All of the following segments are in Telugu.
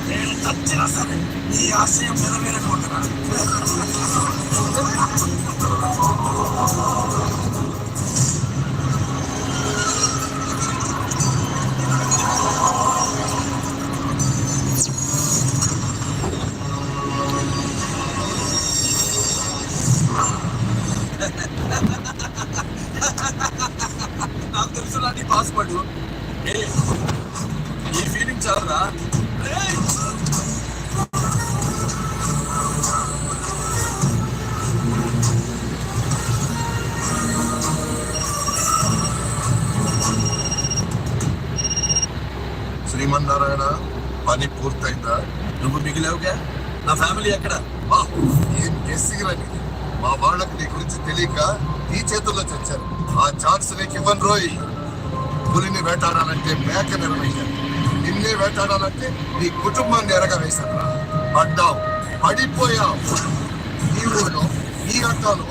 నేను చచ్చినా సరే ఈ ఆశయం నెరవేరకుంటున్నాను. నాకు తెలుసు నీ పాస్వర్డ్. ఈ ఫీలింగ్ చాలరా? శ్రీమన్నారాయణ, పని పూర్తయిందా? నువ్వు మిగిలావుగా. నా ఫ్యామిలీ ఎక్కడ? ఏం గెస్సిగిరని మా వాళ్ళకి నీ గురించి తెలియక ఈ చేతుల్లో చచ్చారు. ఆ ఛాన్స్ నీకు ఇవ్వను రోయ్. పులిని వేటాడాలంటే మేక నిర్ణయించారు, నిన్నే వేటాడాలంటే నీ కుటుంబాన్ని ఎరగా వేశారు. పడ్డావు, పడిపోయావు. ఈ ఊళ్ళో ఈ అడ్డాలో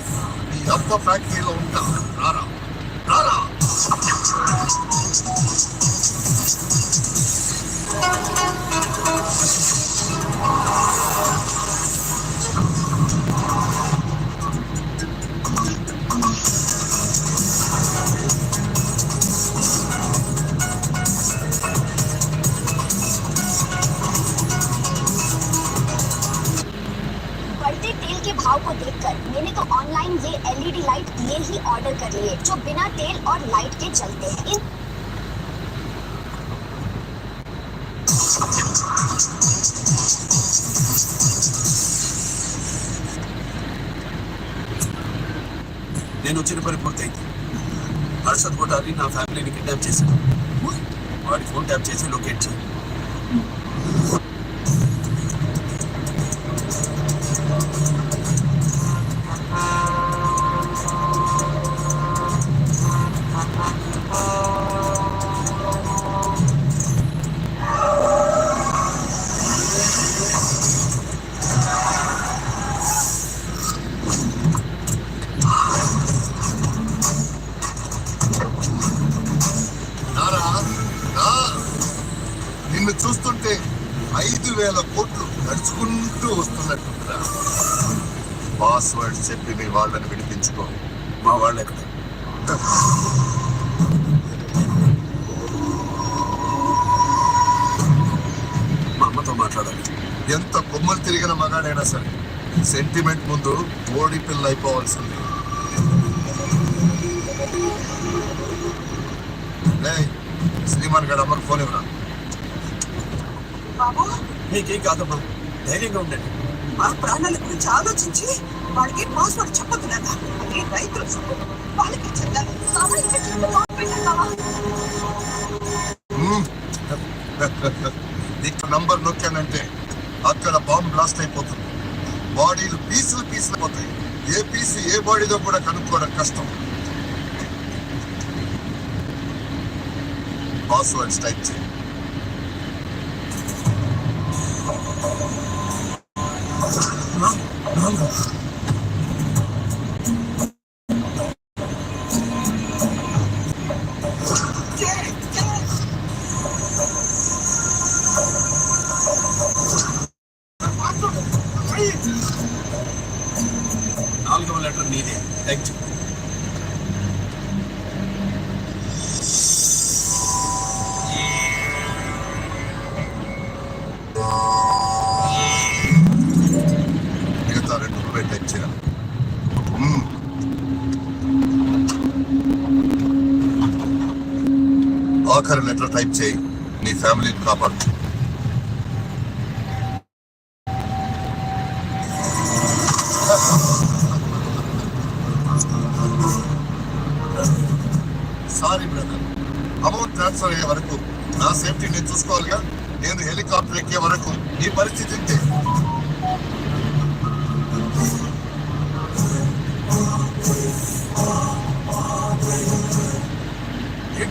నీ అబ్బ ఫ్యాక్టరీలో ఉంటా. రారా రారా. बढ़ते तेल के भाव को देखकर मैंने तो ऑनलाइन ये एलईडी लाइट ये ही ऑर्डर कर लिए जो बिना तेल और लाइट के चलते हैं। నేను వచ్చిన పని పూర్తయింది. హర్షద్ కొట్టాలి నా ఫ్యామిలీని కిడ్నాప్ చేశాను. వాడి ఫోన్ ట్యాప్ చేసి లొకేట్ చేయి. నిన్ను చూస్తుంటే 5,000 కోట్లు నడుచుకుంటూ వస్తున్నట్టుందిరా. పాస్వర్డ్ చెప్పి మీ వాళ్ళని విడిపించుకో. మా వాళ్ళు ఎక్కడ? మా అమ్మతో మాట్లాడాలి. ఎంత కొమ్మలు తిరిగిన మగాడైనా సరే సెంటిమెంట్ ముందు ఓడి పిల్ల అయిపోవాల్సింది. శ్రీమాన్ గడ అమ్మకు ఫోన్ ఇవ్వరా. బాబు, మీకేం కాదమ్మా, ధైర్యంగా ఉండండి. మా ప్రాణాల గురించి ఆలోచించి వాడికి పాస్వర్డ్ చెప్పదు లేదా? అది రైతుల సొమ్ము, వాళ్ళకి చెందాలి. నీకు నంబర్ నొక్కానంటే అక్కడ బాంబ్ బ్లాస్ట్ అయిపోతుంది. బాడీలు పీసులు అయిపోతాయి. ఏ పీసు ఏ బాడీతో కూడా కనుక్కోవడం కష్టం. పాస్వర్డ్స్ టైప్ చేయి. నాలుగవ లెటర్ నీదే. టైప్ చేయి. మిగతా 2 రూపాయలు టైప్ చేయాలి. ఆఖరి లెటర్ టైప్ చేయి. నీ ఫ్యామిలీని కాపాడు. సారీ బ్రదర్, అమౌంట్ ట్రాన్స్ఫర్ అయ్యే వరకు నా సేఫ్టీ నేను చూసుకోవాలిగా. నేను హెలికాప్టర్ ఎక్కే వరకు నీ పరిస్థితి ఇంతే.